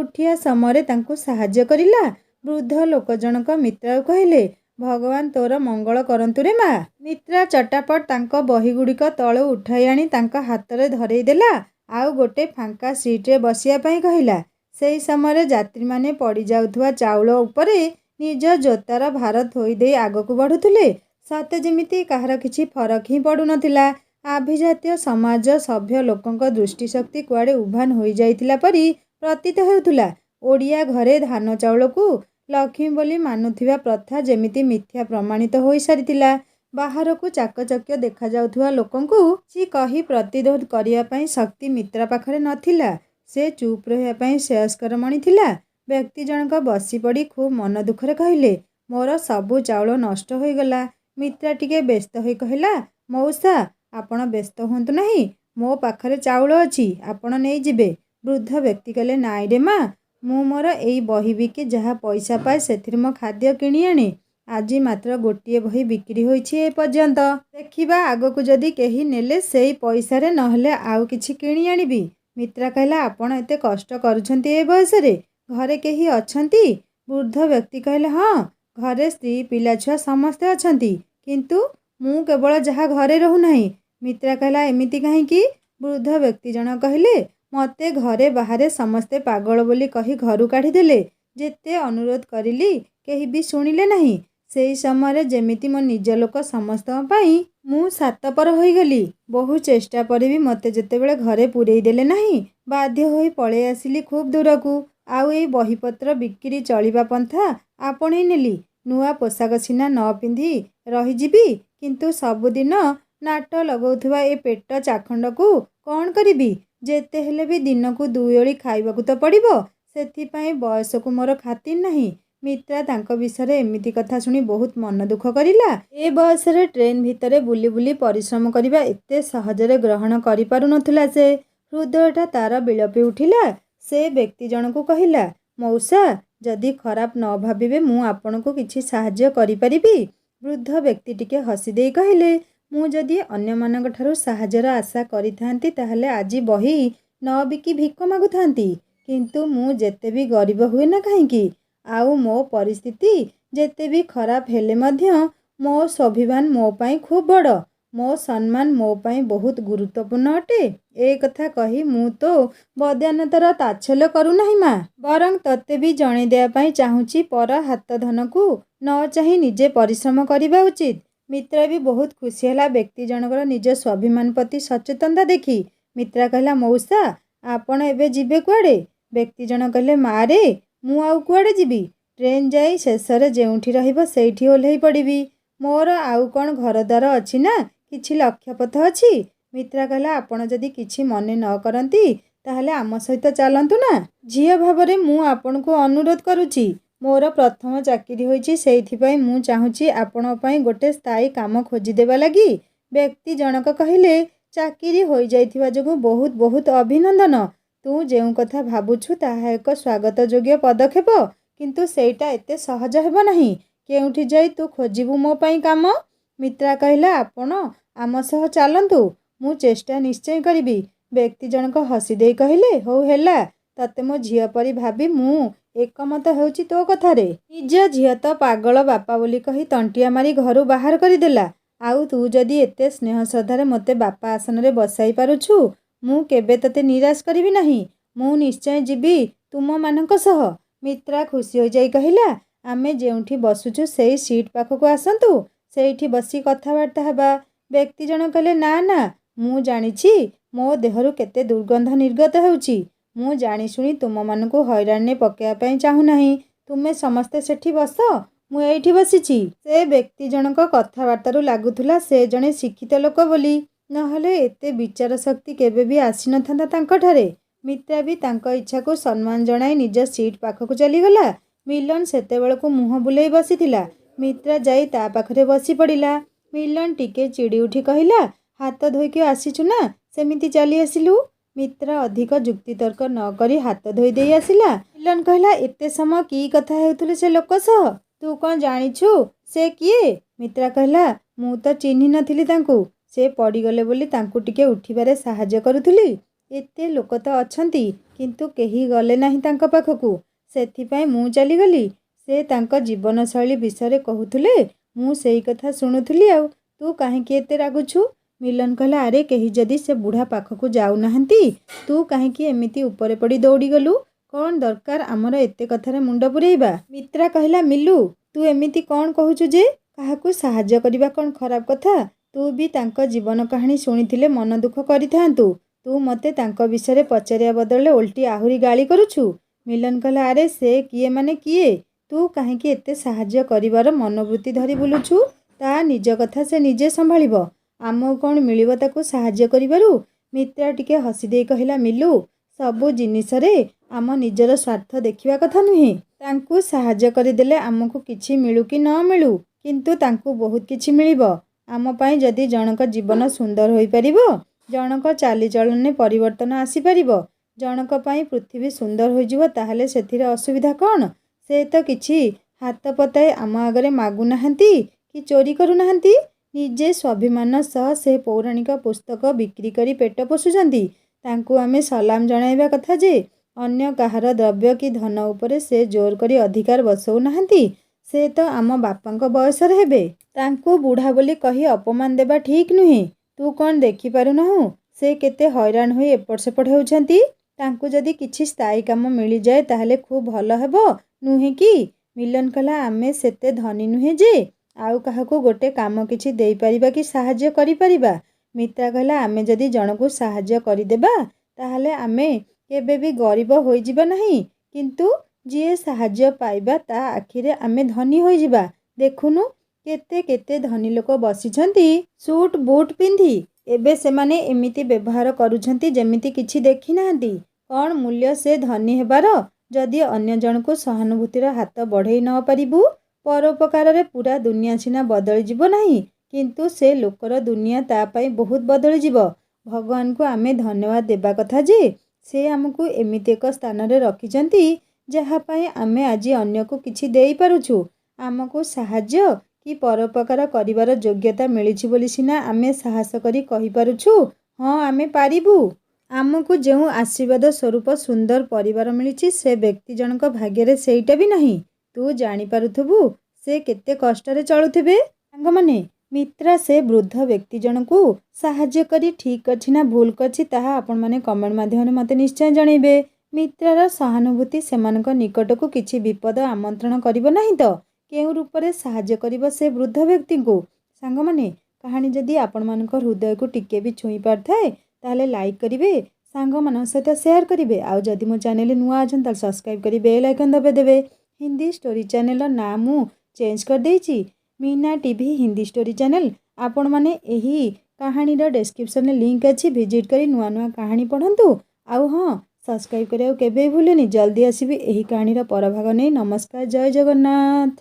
ଉଠିବା ସମୟରେ ତାଙ୍କୁ ସାହାଯ୍ୟ କରିଲା। ବୃଦ୍ଧ ଲୋକ ଜଣକ ମିତ୍ରାକୁ କହିଲେ ଭଗବାନ ତୋର ମଙ୍ଗଳ କରନ୍ତୁ ରେ ମା। ମିତ୍ରା ଚଟାପଟ ତାଙ୍କ ବହିଗୁଡ଼ିକ ତଳୁ ଉଠାଇ ଆଣି ତାଙ୍କ ହାତରେ ଧରେଇ ଦେଲା, ଆଉ ଗୋଟେ ଫାଙ୍କା ସିଟ୍ରେ ବସିବା ପାଇଁ କହିଲା। ସେହି ସମୟରେ ଯାତ୍ରୀମାନେ ପଡ଼ିଯାଉଥିବା ଚାଉଳ ଉପରେ ନିଜ ଜୋତାର ଭାର ଥୋଇ ଦେଇ ଆଗକୁ ବଢ଼ୁଥିଲେ। ସତେ ଯେମିତି କାହାର କିଛି ଫରକ ହିଁ ପଡ଼ୁନଥିଲା। ଆଭିଜାତ୍ୟ ସମାଜ ସଭ୍ୟ ଲୋକଙ୍କ ଦୃଷ୍ଟିଶକ୍ତି କୁଆଡ଼େ ଉଭାନ ହୋଇଯାଇଥିଲା ପରି ପ୍ରତୀତ ହେଉଥିଲା। ଓଡ଼ିଆ ଘରେ ଧାନ ଚାଉଳକୁ ଲକ୍ଷ୍ମୀ ବୋଲି ମାନୁଥିବା ପ୍ରଥା ଯେମିତି ମିଥ୍ୟା ପ୍ରମାଣିତ ହୋଇସାରିଥିଲା। ବାହାରକୁ ଚାକଚକ୍ୟ ଦେଖାଯାଉଥିବା ଲୋକଙ୍କୁ କିଛି କହି ପ୍ରତିରୋଧ କରିବା ପାଇଁ ଶକ୍ତି ମିତ୍ରା ପାଖରେ ନଥିଲା। ସେ ଚୁପ୍ ରହିବା ପାଇଁ ଶ୍ରେୟସ୍କର ମଣିଥିଲା। ବ୍ୟକ୍ତି ଜଣକ ବସିପଡ଼ି ଖୁବ୍ ମନ ଦୁଃଖରେ କହିଲେ ମୋର ସବୁ ଚାଉଳ ନଷ୍ଟ ହୋଇଗଲା। ମିତ୍ରା ଟିକେ ବ୍ୟସ୍ତ ହୋଇ କହିଲା ମଉସା ଆପଣ ବ୍ୟସ୍ତ ହୁଅନ୍ତୁ ନାହିଁ, ମୋ ପାଖରେ ଚାଉଳ ଅଛି, ଆପଣ ନେଇଯିବେ। ବୃଦ୍ଧ ବ୍ୟକ୍ତି କହିଲେ ନାଇଁ ରେ ମା, ମୁଁ ମୋର ଏଇ ବହି ବିକି ଯାହା ପଇସା ପାଏ ସେଥିରେ ମୋ ଖାଦ୍ୟ କିଣି ଆଣେ। ଆଜି ମାତ୍ର ଗୋଟିଏ ବହି ବିକ୍ରି ହୋଇଛି ଏ ପର୍ଯ୍ୟନ୍ତ, ଦେଖିବା ଆଗକୁ ଯଦି କେହି ନେଲେ ସେଇ ପଇସାରେ ନହେଲେ ଆଉ କିଛି କିଣି ଆଣିବି। ମିତ୍ରା କହିଲା ଆପଣ ଏତେ କଷ୍ଟ କରୁଛନ୍ତି ଏ ବୟସରେ, ଘରେ କେହି ଅଛନ୍ତି? ବୃଦ୍ଧ ବ୍ୟକ୍ତି କହିଲେ ହଁ, ଘରେ ସ୍ତ୍ରୀ ପିଲାଛୁଆ ସମସ୍ତେ ଅଛନ୍ତି, କିନ୍ତୁ ମୁଁ କେବଳ ଯାହା ଘରେ ରହୁନାହିଁ। ମିତ୍ରା କହିଲା ଏମିତି କାହିଁକି? ବୃଦ୍ଧ ବ୍ୟକ୍ତି ଜଣକ କହିଲେ ମୋତେ ଘରେ ବାହାରେ ସମସ୍ତେ ପାଗଳ ବୋଲି କହି ଘରୁ କାଢ଼ିଦେଲେ। ଯେତେ ଅନୁରୋଧ କରିଲି କେହି ବି ଶୁଣିଲେ ନାହିଁ। ସେହି ସମୟରେ ଯେମିତି ମୋ ନିଜ ଲୋକ ସମସ୍ତଙ୍କ ପାଇଁ ମୁଁ ସାତପର ହୋଇଗଲି। ବହୁ ଚେଷ୍ଟା ପରେ ବି ମୋତେ ଯେତେବେଳେ ଘରେ ପୂରେଇ ଦେଲେ ନାହିଁ, ବାଧ୍ୟ ହୋଇ ପଳେଇ ଆସିଲି ଖୁବ୍ ଦୂରକୁ। ଆଉ ଏଇ ବହିପତ୍ର ବିକିରି ଚଳିବା ପନ୍ଥା ଆପଣେଇ ନେଲି। ନୂଆ ପୋଷାକ ସିନା ନ ପିନ୍ଧି ରହିଯିବି, କିନ୍ତୁ ସବୁଦିନ ନାଟ ଲଗାଉଥିବା ଏ ପେଟ ଚାଖଣ୍ଡକୁ କ'ଣ କରିବି? ଯେତେ ହେଲେ ବି ଦିନକୁ 2 ଓଳି ଖାଇବାକୁ ତ ପଡ଼ିବ, ସେଥିପାଇଁ ବୟସକୁ ମୋର ଖାତିର ନାହିଁ। ମିତ୍ରା ତାଙ୍କ ବିଷୟରେ ଏମିତି କଥା ଶୁଣି ବହୁତ ମନ ଦୁଃଖ କରିଲା। ଏ ବୟସରେ ଟ୍ରେନ୍ ଭିତରେ ବୁଲି ବୁଲି ପରିଶ୍ରମ କରିବା ଏତେ ସହଜରେ ଗ୍ରହଣ କରିପାରୁନଥିଲା ସେ। ହୃଦୟଟା ତାର ବିଳପି ଉଠିଲା। ସେ ବ୍ୟକ୍ତି ଜଣକୁ କହିଲା, ମଉସା ଯଦି ଖରାପ ନ ଭାବିବେ ମୁଁ ଆପଣଙ୍କୁ କିଛି ସାହାଯ୍ୟ କରିପାରିବି? ବୃଦ୍ଧ ବ୍ୟକ୍ତି ଟିକେ ହସି ଦେଇ କହିଲେ, ମୁଁ ଯଦି ଅନ୍ୟମାନଙ୍କ ଠାରୁ ସାହାଯ୍ୟର ଆଶା କରିଥାନ୍ତି ତାହେଲେ ଆଜି ବହି ନ ବିକି ଭିକ ମାଗୁଥାନ୍ତି। କିନ୍ତୁ ମୁଁ ଯେତେ ବି ଗରିବ ହୁଏ ନା କାହିଁକି, ଆଉ ମୋ ପରିସ୍ଥିତି ଯେତେ ବି ଖରାପ ହେଲେ ମଧ୍ୟ ମୋ ସ୍ୱାଭିମାନ ମୋ ପାଇଁ ଖୁବ୍ ବଡ଼, ମୋ ସମ୍ମାନ ମୋ ପାଇଁ ବହୁତ ଗୁରୁତ୍ୱପୂର୍ଣ୍ଣ ଅଟେ। ଏ କଥା କହି ମୁଁ ତ ବଦାନ୍ୟତାର ତାଚ୍ଛଲ୍ୟ କରୁନାହିଁ ମା, ବରଂ ତତେ ବି ଜଣେଇ ଦେବା ପାଇଁ ଚାହୁଁଛି ପର ହାତ ଧନକୁ ନ ଚାହିଁ ନିଜେ ପରିଶ୍ରମ କରିବା ଉଚିତ। ମିତ୍ରା ବି ବହୁତ ଖୁସି ହେଲା ବ୍ୟକ୍ତି ଜଣଙ୍କର ନିଜ ସ୍ୱାଭିମାନ ପ୍ରତି ସଚେତନତା ଦେଖି। ମିତ୍ରା କହିଲା, ମଉସା ଆପଣ ଏବେ ଯିବେ କୁଆଡ଼େ? ବ୍ୟକ୍ତି ଜଣ କହିଲେ, ମା ରେ ମୁଁ ଆଉ କୁଆଡ଼େ ଯିବି? ଟ୍ରେନ୍ ଯାଇ ଶେଷରେ ଯେଉଁଠି ରହିବ ସେଇଠି ଓହ୍ଲେଇ ପଡ଼ିବି। ମୋର ଆଉ କ'ଣ ଘରଦ୍ୱାର ଅଛି ନା କିଛି ଲକ୍ଷ୍ୟପଥ ଅଛି? ମିତ୍ରା କହିଲା, ଆପଣ ଯଦି କିଛି ମନେ ନ କରନ୍ତି ତାହେଲେ ଆମ ସହିତ ଚାଲନ୍ତୁ ନା। ଝିଅ ଭାବରେ ମୁଁ ଆପଣଙ୍କୁ ଅନୁରୋଧ କରୁଛି। ମୋର ପ୍ରଥମ ଚାକିରି ହୋଇଛି, ସେଇଥିପାଇଁ ମୁଁ ଚାହୁଁଛି ଆପଣଙ୍କ ପାଇଁ ଗୋଟେ ସ୍ଥାୟୀ କାମ ଖୋଜିଦେବା ଲାଗି। ବ୍ୟକ୍ତି ଜଣକ କହିଲେ, ଚାକିରି ହୋଇଯାଇଥିବା ଯୋଗୁଁ ବହୁତ ବହୁତ ଅଭିନନ୍ଦନ। ତୁ ଯେଉଁ କଥା ଭାବୁଛୁ ତାହା ଏକ ସ୍ୱାଗତଯୋଗ୍ୟ ପଦକ୍ଷେପ, କିନ୍ତୁ ସେଇଟା ଏତେ ସହଜ ହେବ ନାହିଁ। କେଉଁଠି ଯାଇ ତୁ ଖୋଜିବୁ ମୋ ପାଇଁ କାମ? ମିତ୍ରା କହିଲା, ଆପଣ ଆମ ସହ ଚାଲନ୍ତୁ, ମୁଁ ଚେଷ୍ଟା ନିଶ୍ଚୟ କରିବି। ବ୍ୟକ୍ତି ଜଣକ ହସି ଦେଇ କହିଲେ, ହଉ ହେଲା, ତତେ ମୋ ଝିଅ ପରି ଭାବି ମୁଁ ଏକମତ ହେଉଛି ତୋ କଥାରେ। ନିଜ ଝିଅ ତ ପାଗଳ ବାପା ବୋଲି କହି ତଣ୍ଟିଆ ମାରି ଘରୁ ବାହାର କରିଦେଲା, ଆଉ ତୁ ଯଦି ଏତେ ସ୍ନେହ ଶ୍ରଦ୍ଧାରେ ମୋତେ ବାପା ଆସନରେ ବସାଇ ପାରୁଛୁ, ମୁଁ କେବେ ତତେ ନିରାଶ କରିବି ନାହିଁ। ମୁଁ ନିଶ୍ଚୟ ଯିବି ତୁମମାନଙ୍କ ସହ। ମିତ୍ରା ଖୁସି ହୋଇଯାଇ କହିଲା, ଆମେ ଯେଉଁଠି ବସୁଛୁ ସେଇ ସିଟ୍ ପାଖକୁ ଆସନ୍ତୁ, ସେଇଠି ବସି କଥାବାର୍ତ୍ତା ହେବା। ବ୍ୟକ୍ତି ଜଣ କହିଲେ, ନା ନା, ମୁଁ ଜାଣିଛି ମୋ ଦେହରୁ କେତେ ଦୁର୍ଗନ୍ଧ ନିର୍ଗତ ହେଉଛି। ମୁଁ ଜାଣିଶୁଣି ତୁମମାନଙ୍କୁ ହଇରାଣରେ ପକାଇବା ପାଇଁ ଚାହୁଁନାହିଁ। ତୁମେ ସମସ୍ତେ ସେଠି ବସ, ମୁଁ ଏଇଠି ବସିଛି। ସେ ବ୍ୟକ୍ତି ଜଣଙ୍କ କଥାବାର୍ତ୍ତାରୁ ଲାଗୁଥିଲା ସେ ଜଣେ ଶିକ୍ଷିତ ଲୋକ ବୋଲି, ନହେଲେ ଏତେ ବିଚାର ଶକ୍ତି କେବେ ବି ଆସିନଥାନ୍ତା ତାଙ୍କଠାରେ। ମିତ୍ରା ବି ତାଙ୍କ ଇଚ୍ଛାକୁ ସମ୍ମାନ ଜଣାଇ ନିଜ ସିଟ୍ ପାଖକୁ ଚାଲିଗଲା। ମିଲନ ସେତେବେଳକୁ ମୁହଁ ବୁଲେଇ ବସିଥିଲା। ମିତ୍ରା ଯାଇ ତା ପାଖରେ ବସି ପଡ଼ିଲା। ମିଲନ ଟିକେ ଚିଡ଼ି ଉଠି କହିଲା, ହାତ ଧୋଇକି ଆସିଛୁ ନା ସେମିତି ଚାଲି ଆସିଲୁ? ମିତ୍ରା ଅଧିକ ଯୁକ୍ତିତର୍କ ନ କରି ହାତ ଧୋଇ ଦେଇ ଆସିଲା। ମିଲନ କହିଲା, ଏତେ ସମୟ କି କଥା ହେଉଥିଲୁ ସେ ଲୋକ ସହ? ତୁ କ'ଣ ଜାଣିଛୁ ସେ କିଏ? ମିତ୍ରା କହିଲା, ମୁଁ ତ ଚିହ୍ନି ନଥିଲି ତାଙ୍କୁ। ସେ ପଡ଼ିଗଲେ ବୋଲି ତାଙ୍କୁ ଟିକେ ଉଠିବାରେ ସାହାଯ୍ୟ କରୁଥିଲି। ଏତେ ଲୋକ ତ ଅଛନ୍ତି, କିନ୍ତୁ କେହି ଗଲେ ନାହିଁ ତାଙ୍କ ପାଖକୁ, ସେଥିପାଇଁ ମୁଁ ଚାଲିଗଲି। ସେ ତାଙ୍କ ଜୀବନଶୈଳୀ ବିଷୟରେ କହୁଥିଲେ, ମୁଁ ସେଇ କଥା ଶୁଣୁଥିଲି। ଆଉ ତୁ କାହିଁକି ଏତେ ରାଗୁଛୁ? ମିଲନ କହିଲା, ଆରେ କେହି ଯଦି ସେ ବୁଢ଼ା ପାଖକୁ ଯାଉନାହାନ୍ତି, ତୁ କାହିଁକି ଏମିତି ଉପରେ ପଡ଼ି ଦୌଡ଼ିଗଲୁ? କ'ଣ ଦରକାର ଆମର ଏତେ କଥାରେ ମୁଣ୍ଡ ପୂରେଇବା? ମିତ୍ରା କହିଲା, ମିଲୁ ତୁ ଏମିତି କ'ଣ କହୁଛୁ ଯେ? କାହାକୁ ସାହାଯ୍ୟ କରିବା କ'ଣ ଖରାପ କଥା? ତୁ ବି ତାଙ୍କ ଜୀବନ କାହାଣୀ ଶୁଣିଥିଲେ ମନ ଦୁଃଖ କରିଥାନ୍ତୁ। ତୁ ମୋତେ ତାଙ୍କ ବିଷୟରେ ପଚାରିବା ବଦଳରେ ଓଲଟି ଆହୁରି ଗାଳି କରୁଛୁ। ମିଲନ କହିଲା, ଆରେ ସେ କିଏ ମାନେ କିଏ? ତୁ କାହିଁକି ଏତେ ସାହାଯ୍ୟ କରିବାର ମନୋବୃତ୍ତି ଧରି ବୁଲୁଛୁ? ତା ନିଜ କଥା ସେ ନିଜେ ସମ୍ଭାଳିବ। ଆମକୁ କ'ଣ ମିଳିବ ତାକୁ ସାହାଯ୍ୟ କରିବାରୁ? ମିତ୍ରା ଟିକେ ହସି ଦେଇ କହିଲା, ମିଲୁ ସବୁ ଜିନିଷରେ ଆମ ନିଜର ସ୍ୱାର୍ଥ ଦେଖିବା କଥା ନୁହେଁ। ତାଙ୍କୁ ସାହାଯ୍ୟ କରିଦେଲେ ଆମକୁ କିଛି ମିଳୁ କି ନ ମିଳୁ, କିନ୍ତୁ ତାଙ୍କୁ ବହୁତ କିଛି ମିଳିବ। ଆମ ପାଇଁ ଯଦି ଜଣଙ୍କ ଜୀବନ ସୁନ୍ଦର ହୋଇପାରିବ, ଜଣଙ୍କ ଚାଲିଚଳନରେ ପରିବର୍ତ୍ତନ ଆସିପାରିବ, ଜଣଙ୍କ ପାଇଁ ପୃଥିବୀ ସୁନ୍ଦର ହୋଇଯିବ, ତାହେଲେ ସେଥିରେ ଅସୁବିଧା କ'ଣ? ସେ ତ କିଛି ହାତ ପତାଇ ଆମ ଆଗରେ ମାଗୁନାହାନ୍ତି କି ଚୋରି କରୁନାହାନ୍ତି। ନିଜେ ସ୍ୱାଭିମାନ ସହ ସେ ପୌରାଣିକ ପୁସ୍ତକ ବିକ୍ରି କରି ପେଟ ପୋଷୁଛନ୍ତି। ତାଙ୍କୁ ଆମେ ସଲାମ ଜଣାଇବା କଥା ଯେ ଅନ୍ୟ କାହାର ଦ୍ରବ୍ୟ କି ଧନ ଉପରେ ସେ ଜୋର କରି ଅଧିକାର ବସଉ ନାହାନ୍ତି। ସେ ତ ଆମ ବାପାଙ୍କ ବୟସର ହେବେ। ତାଙ୍କୁ ବୁଢ଼ା ବୋଲି କହି ଅପମାନ ଦେବା ଠିକ୍ ନୁହେଁ। ତୁ କ'ଣ ଦେଖିପାରୁନାହୁଁ ସେ କେତେ ହଇରାଣ ହୋଇ ଏପଟ ସେପଟ ହେଉଛନ୍ତି? ତାଙ୍କୁ ଯଦି କିଛି ସ୍ଥାୟୀ କାମ ମିଳିଯାଏ ତାହେଲେ ଖୁବ୍ ଭଲ ହେବ, ନୁହେଁ କି? ମିଲନ କହିଲା, ଆମେ ସେତେ ଧନୀ ନୁହେଁ ଯେ ଆଉ କାହାକୁ ଗୋଟେ କାମ କିଛି ଦେଇପାରିବା କି ସାହାଯ୍ୟ କରିପାରିବା। ମିତ୍ରା କହିଲା, ଆମେ ଯଦି ଜଣକୁ ସାହାଯ୍ୟ କରିଦେବା ତାହେଲେ ଆମେ କେବେ ବି ଗରିବ ହୋଇଯିବା ନାହିଁ, କିନ୍ତୁ ଯିଏ ସାହାଯ୍ୟ ପାଇବା ତା ଆଖିରେ ଆମେ ଧନୀ ହୋଇଯିବା। ଦେଖୁନୁ କେତେ କେତେ ଧନୀ ଲୋକ ବସିଛନ୍ତି ସୁଟ୍ ବୁଟ୍ ପିନ୍ଧି, ଏବେ ସେମାନେ ଏମିତି ବ୍ୟବହାର କରୁଛନ୍ତି ଯେମିତି କିଛି ଦେଖିନାହାନ୍ତି। କ'ଣ ମୂଲ୍ୟ ସେ ଧନୀ ହେବାର ଯଦି ଅନ୍ୟ ଜଣକୁ ସହାନୁଭୂତିର ହାତ ବଢ଼େଇ ନ ପାରିବୁ? ପରୋପକାରରେ ପୁରା ଦୁନିଆ ସିନା ବଦଳିଯିବ ନାହିଁ, କିନ୍ତୁ ସେ ଲୋକର ଦୁନିଆ ତା ପାଇଁ ବହୁତ ବଦଳିଯିବ। ଭଗବାନଙ୍କୁ ଆମେ ଧନ୍ୟବାଦ ଦେବା କଥା ଯେ ସେ ଆମକୁ ଏମିତି ଏକ ସ୍ଥାନରେ ରଖିଛନ୍ତି ଯାହା ପାଇଁ ଆମେ ଆଜି ଅନ୍ୟକୁ କିଛି ଦେଇପାରୁଛୁ। ଆମକୁ ସାହାଯ୍ୟ କି ପରୋପକାର କରିବାର ଯୋଗ୍ୟତା ମିଳିଛି ବୋଲି ସିନା ଆମେ ସାହସ କରି କହିପାରୁଛୁ ହଁ ଆମେ ପାରିବୁ। ଆମକୁ ଯେଉଁ ଆଶୀର୍ବାଦ ସ୍ୱରୂପ ସୁନ୍ଦର ପରିବାର ମିଳିଛି ସେ ବ୍ୟକ୍ତି ଜଣଙ୍କ ଭାଗ୍ୟରେ ସେଇଟା ବି ନାହିଁ। ତୁ ଜାଣିପାରୁଥିବୁ ସେ କେତେ କଷ୍ଟରେ ଚଳୁଥିବେ। ସାଙ୍ଗମାନେ, ମିତ୍ରା ସେ ବୃଦ୍ଧ ବ୍ୟକ୍ତି ଜଣଙ୍କୁ ସାହାଯ୍ୟ କରି ଠିକ୍ ଅଛି ନା ଭୁଲ କରିଛି ତାହା ଆପଣମାନେ କମେଣ୍ଟ ମାଧ୍ୟମରେ ମୋତେ ନିଶ୍ଚୟ ଜଣାଇବେ। ମିତ୍ରାର ସହାନୁଭୂତି ସେମାନଙ୍କ ନିକଟକୁ କିଛି ବିପଦ ଆମନ୍ତ୍ରଣ କରିବ ନାହିଁ ତ? କେଉଁ ରୂପରେ ସାହାଯ୍ୟ କରିବ ସେ ବୃଦ୍ଧ ବ୍ୟକ୍ତିଙ୍କୁ? ସାଙ୍ଗମାନେ, କାହାଣୀ ଯଦି ଆପଣମାନଙ୍କ ହୃଦୟକୁ ଟିକେ ବି ଛୁଇଁ ପାରିଥାଏ ତାହେଲେ ଲାଇକ୍ କରିବେ, ସାଙ୍ଗମାନଙ୍କ ସହିତ ସେୟାର କରିବେ। ଆଉ ଯଦି ମୋ ଚ୍ୟାନେଲରେ ନୂଆ ଅଛନ୍ତି ତାହେଲେ ସବସ୍କ୍ରାଇବ୍ କରି ବେଲ୍ ଆଇକନ୍ ଦବାଇଦେବେ। ହିନ୍ଦୀ ଷ୍ଟୋରି ଚ୍ୟାନେଲର ନାଁ ମୁଁ ଚେଞ୍ଜ କରିଦେଇଛି, Meena TV Hindi story channel. ଆପଣମାନେ ଏହି କାହାଣୀର ଡେସ୍କ୍ରିପ୍ସନରେ ଲିଙ୍କ୍ ଅଛି, ଭିଜିଟ୍ କରି ନୂଆ ନୂଆ କାହାଣୀ ପଢ଼ନ୍ତୁ। ଆଉ ହଁ, ସବସ୍କ୍ରାଇବ୍ କରିବାକୁ କେବେ ଭୁଲେନି। ଜଲ୍ଦି ଆସିବି ଏହି କାହାଣୀର ପରଭାଗ ନେଇ। ନମସ୍କାର, ଜୟ ଜଗନ୍ନାଥ।